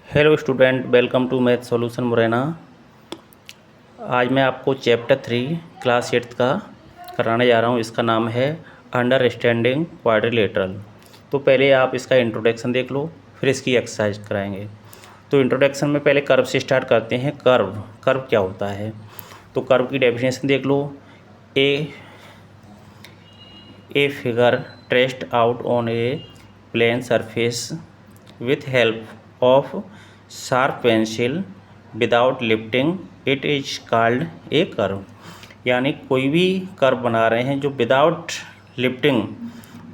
Hello student, welcome to math solution Morena. आज मैं आपको चैप्टर 3 क्लास 8 का कराने जा रहा हूँ। इसका नाम है अंडरस्टैंडिंग क्वाड्रिलेटरल। तो पहले आप इसका इंट्रोडक्शन देख लो, फिर इसकी एक्सरसाइज कराएंगे। तो इंट्रोडक्शन में पहले कर्व से स्टार्ट करते हैं। कर्व कर्व क्या होता है? तो कर्व की डेफिनेशन देख लो। A figure traced out on a plane surface with help of sharp pencil without lifting it is called a curve। यानी कोई भी कर्व बना रहे हैं जो without lifting,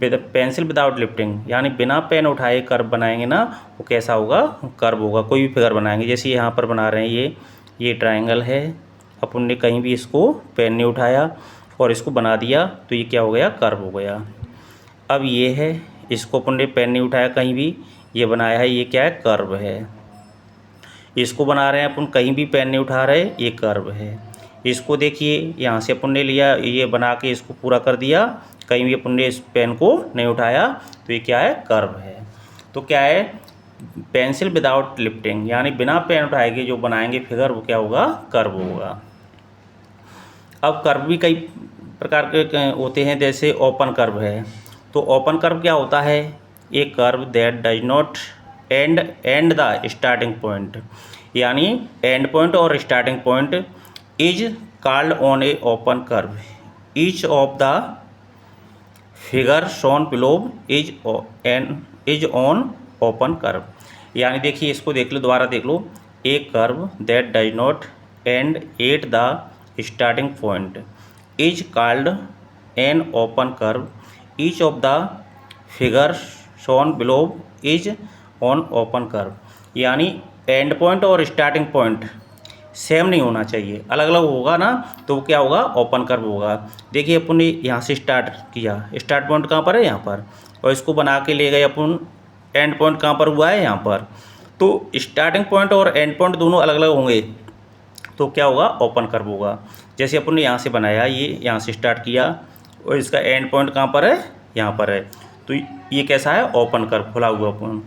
pencil without lifting, यानी बिना पेन उठाए कर्व बनाएंगे ना, वो कैसा होगा? कर्व होगा। कोई भी फिगर बनाएंगे, जैसे यहाँ पर बना रहे हैं ये ट्रायंगल है, अपन ने कहीं भी इसको पेन नहीं उठाया और इसको बना दिया, तो ये क्या हो गया? कर्व हो गया। अब ये है, इसको अपन ने पेन नहीं उठाया, कहीं भी ये बनाया है, ये क्या है? कर्व है। इसको बना रहे हैं अपन, कहीं भी पेन नहीं उठा रहे, ये कर्व है। इसको देखिए, यहाँ से अपन ने लिया, ये बना के इसको पूरा कर दिया, कहीं भी अपन ने इस पेन को नहीं उठाया, तो ये क्या है? कर्व है। तो क्या है? पेंसिल विदाउट लिफ्टिंग, यानी बिना पेन उठाएंगे जो बनाएंगे फिगर, वो क्या होगा? कर्व होगा। अब कर्व भी कई प्रकार के होते हैं, जैसे ओपन कर्व है। तो ओपन कर्व क्या होता है? A curve that does not end the starting point, यानी एंड पॉइंट और starting point is called on a open curve. Each of the figure shown below is on open curve. यानी देखिए, इसको देख लो, दोबारा देख लो। A curve that does not end at the starting point is called an open curve. Each of the figure shown below is on open curve. यानी end point और स्टार्टिंग पॉइंट सेम नहीं होना चाहिए, अलग अलग होगा ना, तो क्या होगा? ओपन कर्व होगा। देखिए, अपन ने यहाँ से स्टार्ट किया, स्टार्ट पॉइंट कहाँ पर है? यहाँ पर। और इसको बना के ले गए अपन, एंड पॉइंट कहाँ पर हुआ है? यहाँ पर। तो स्टार्टिंग पॉइंट और एंड पॉइंट दोनों अलग अलग होंगे, तो क्या होगा? ओपन कर्व होगा। जैसे अपन ने यहाँ से बनाया, ये यहाँ से स्टार्ट किया और इसका एंड पॉइंट कहाँ पर है? यहाँ पर है, तो ये कैसा है? ओपन कर्व, खुला हुआ ओपन।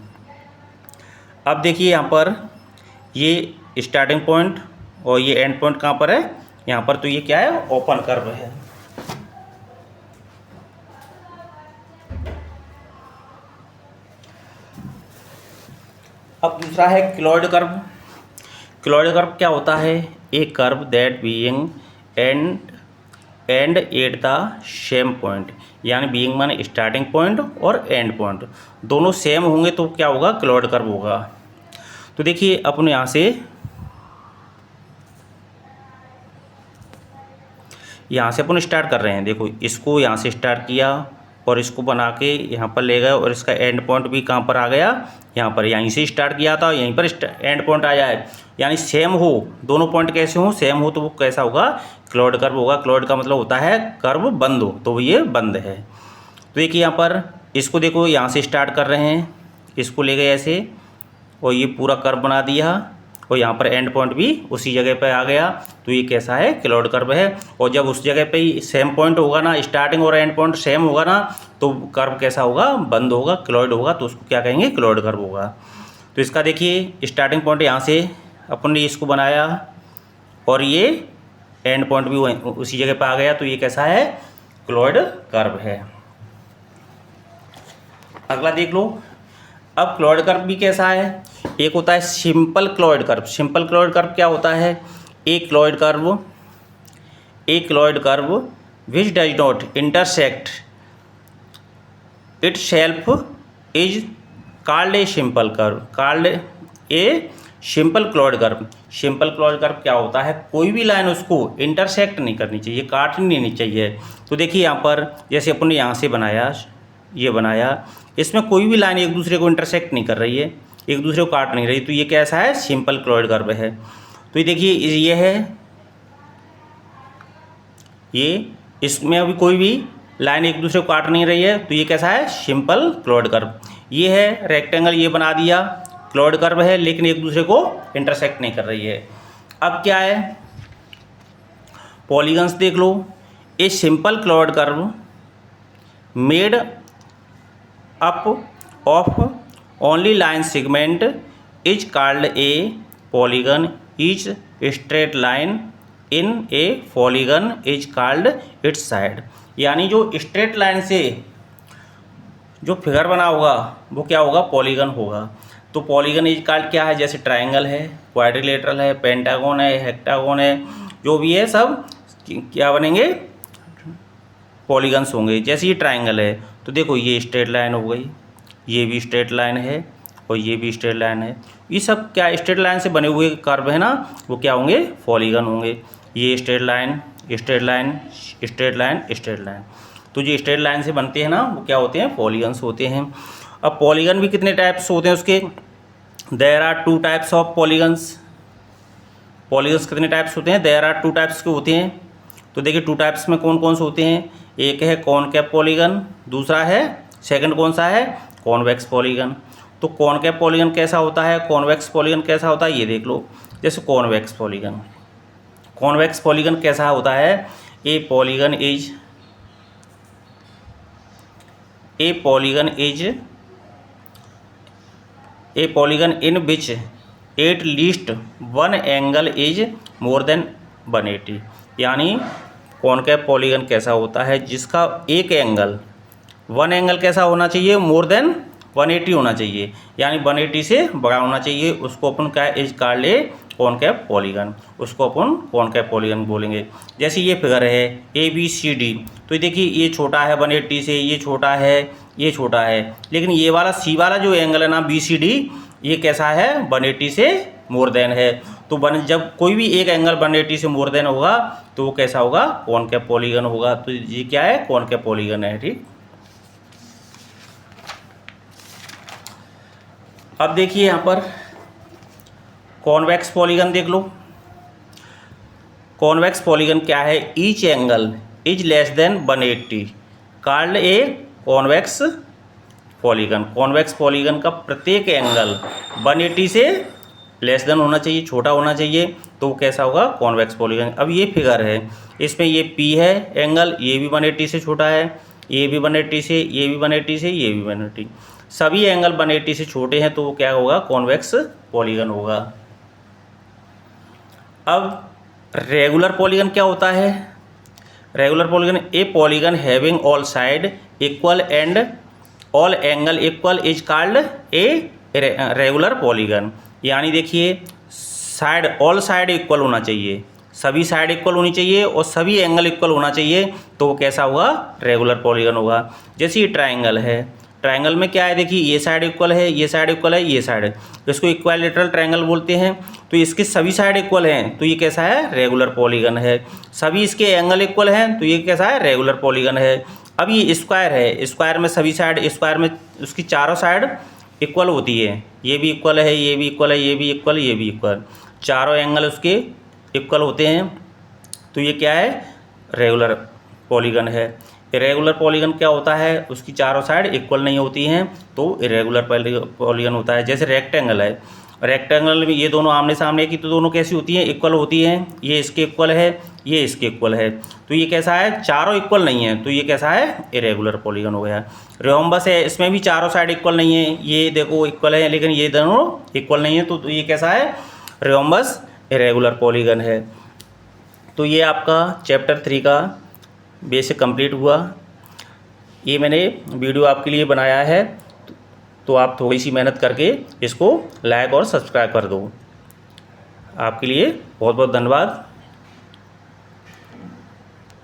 अब देखिए, यहाँ पर ये स्टार्टिंग पॉइंट और ये एंड पॉइंट कहाँ पर है? यहाँ पर। तो ये क्या है? ओपन कर्व है। अब दूसरा है क्लॉइड कर्व। क्लॉइड कर्व क्या होता है? A curve that being end at the same point, यानी बीइंग माने स्टार्टिंग पॉइंट और एंड पॉइंट दोनों सेम होंगे, तो क्या होगा? क्लॉइड कर्व होगा। तो देखिए, अपन यहाँ से अपन स्टार्ट कर रहे हैं। देखो, इसको यहाँ से स्टार्ट किया और इसको बना के यहाँ पर ले गए, और इसका एंड पॉइंट भी कहाँ पर आ गया? यहाँ पर। यहीं से स्टार्ट किया था, यहीं पर एंड पॉइंट आ जाए, यानी सेम हो, दोनों पॉइंट कैसे हो? सेम हो, तो वो कैसा होगा? क्लॉइड कर्व होगा। क्लॉइड का मतलब होता है कर्व बंद हो, तो ये बंद है। तो देखिए, यहाँ पर इसको देखो, यहाँ से स्टार्ट कर रहे हैं, इसको ले गए ऐसे और ये पूरा कर्व बना दिया, और यहाँ पर एंड पॉइंट भी उसी जगह पे आ गया, तो ये कैसा है? क्लॉइड कर्व है। और जब उस जगह पे ही सेम पॉइंट होगा ना, स्टार्टिंग और एंड पॉइंट सेम होगा ना, तो कर्व कैसा होगा? बंद होगा, क्लॉइड होगा, तो उसको क्या कहेंगे? क्लॉइड कर्व होगा। तो इसका देखिए, स्टार्टिंग पॉइंट यहाँ से अपन ने इसको बनाया और ये एंड पॉइंट भी उसी जगह पर आ गया, तो ये कैसा है? क्लॉइड कर्व है। अगला देख लो। अब क्लॉइड कर्व भी कैसा है? एक होता है simple closed curve. Simple closed curve क्या होता है? A closed curve which does not intersect itself is called a simple curve. Simple closed curve. Simple closed curve क्या होता है? कोई भी लाइन उसको इंटरसेक्ट नहीं करनी चाहिए, काटनी नहीं चाहिए। तो देखिए, यहाँ पर जैसे अपन ने यहाँ से बनाया, ये बनाया, इसमें कोई भी लाइन एक दूसरे को इंटरसेक्ट नहीं कर रही है, एक दूसरे को काट नहीं रही, तो ये कैसा है? सिंपल क्लॉइड कर्व है। तो ये देखिए, ये है, ये इसमें अभी कोई भी लाइन एक दूसरे को काट नहीं रही है, तो ये कैसा है? Simple closed curve. ये है रेक्टेंगल, ये बना दिया, क्लॉइड कर्व है, लेकिन एक दूसरे को इंटरसेक्ट नहीं कर रही है। अब क्या है? पॉलीगन्स देख लो। A simple closed curve made up of only line segment is called a polygon, each straight line in a polygon is called its side. यानी जो स्ट्रेट लाइन से जो फिगर बना होगा वो क्या होगा, पॉलीगन होगा। तो पॉलीगन इज कॉल्ड क्या है, जैसे ट्रायंगल है, क्वाड्रिलेटरल है, पेंटागन है, हेक्टागन है, जो भी है सब क्या बनेंगे, पॉलीगन्स होंगे। जैसे ये ट्रायंगल है तो देखो ये स्ट्रेट लाइन हो गई, ये भी स्ट्रेट लाइन है और ये भी स्ट्रेट लाइन है। ये सब क्या स्ट्रेट लाइन से बने हुए कर्व है ना, वो क्या होंगे, पॉलीगन होंगे। ये straight line, straight line, straight line, straight line, तो जो स्ट्रेट लाइन से बनते हैं ना वो क्या होते हैं, पॉलीगन्स होते हैं। अब पॉलीगन भी कितने टाइप्स होते हैं उसके, there are 2 types of polygons. Polygons कितने टाइप्स होते हैं, देयर आर 2 टाइप्स के होते हैं। तो देखिए 2 टाइप्स में कौन कौन से होते हैं, एक है कॉनकेव पॉलीगन, दूसरा है, सेकंड कौन सा है, कॉन्वेक्स पॉलीगन। तो कॉनकेव पॉलीगन कैसा होता है, कॉन्वेक्स पॉलीगन कैसा होता है, ये देख लो। जैसे कॉन्वेक्स पॉलीगन, कॉन्वेक्स पॉलीगन कैसा होता है, ए polygon is a polygon in which at least one angle is more than 180। यानी कॉनकेव पॉलीगन कैसा होता है, जिसका एक एंगल, वन एंगल कैसा होना चाहिए, मोर देन 180 होना चाहिए, यानी 180 से बड़ा होना चाहिए। उसको अपन क्या is called A concave polygon, उसको अपन कॉनकेव पॉलीगन बोलेंगे। जैसे ये फिगर है ABCD, तो देखिए ये छोटा है 180 से, ये छोटा है, ये छोटा है, लेकिन ये वाला C वाला जो एंगल है ना BCD, ये कैसा है, 180 से मोर देन है। तो जब कोई भी एक एंगल 180 से मोर देन होगा तो वो कैसा होगा, कॉनकेव पॉलीगन होगा। तो ये क्या है, कॉनकेव पॉलीगन है, ठीक। अब देखिए यहाँ पर कॉन्वेक्स पॉलीगन देख लो। कॉन्वेक्स पॉलीगन क्या है, each angle is less than 180 called a convex polygon. Convex polygon का प्रत्येक एंगल 180 से लेस देन होना चाहिए, छोटा होना चाहिए, तो कैसा होगा, कॉन्वेक्स पॉलीगन। अब ये फिगर है, इसमें ये P है एंगल, ये भी 180 से छोटा है, ये भी 180 से, ये भी 180 से, ये भी 180, सभी एंगल 180 से छोटे हैं, तो वो क्या होगा, कॉन्वेक्स पॉलीगन होगा। अब रेगुलर पॉलीगन क्या होता है, regular polygon A polygon having all side equal and all angle equal is called a regular polygon. यानी देखिए साइड, ऑल साइड इक्वल होना चाहिए, सभी साइड इक्वल होनी चाहिए और सभी एंगल इक्वल होना चाहिए, तो वो कैसा होगा, रेगुलर पॉलीगन होगा। जैसे ये ट्रायंगल है, ट्रायंगल में क्या है, देखिए ये साइड इक्वल है, ये साइड इक्वल है, ये साइड, इसको इक्विलैटरल ट्रायंगल बोलते हैं। तो इसके सभी साइड इक्वल हैं, तो ये कैसा है, रेगुलर पॉलीगन है। सभी इसके एंगल इक्वल हैं, तो ये कैसा है, रेगुलर पॉलीगन है। अब ये स्क्वायर है, स्क्वायर में सभी साइड, स्क्वायर में उसकी चारों साइड इक्वल होती है, ये भी इक्वल है, ये भी इक्वल है, ये भी इक्वल, ये भी इक्वल, चारों एंगल उसके इक्वल होते हैं, तो ये क्या है, रेगुलर पॉलीगन है। इरेगुलर पॉलीगन क्या होता है, उसकी चारों साइड इक्वल नहीं होती हैं, तो इरेगुलर पॉलीगन होता है। जैसे रेक्टेंगल है, रेक्टेंगल में ये दोनों आमने सामने की, तो दोनों कैसी होती हैं, इक्वल होती हैं, ये इसके इक्वल है, ये इसके इक्वल है, तो ये कैसा है, चारों इक्वल नहीं है, तो ये कैसा है, इरेगुलर पॉलीगन हो गया। रोम्बस है, इसमें भी चारों साइड इक्वल नहीं है, ये देखो इक्वल है लेकिन ये दोनों इक्वल नहीं है, तो ये कैसा है, रोम्बस इरेगुलर पॉलीगन है। तो ये आपका चैप्टर 3 का बेसिक कंप्लीट हुआ। ये मैंने वीडियो आपके लिए बनाया है, तो आप थोड़ी सी मेहनत करके इसको लाइक और सब्सक्राइब कर दो। आपके लिए बहुत बहुत धन्यवाद।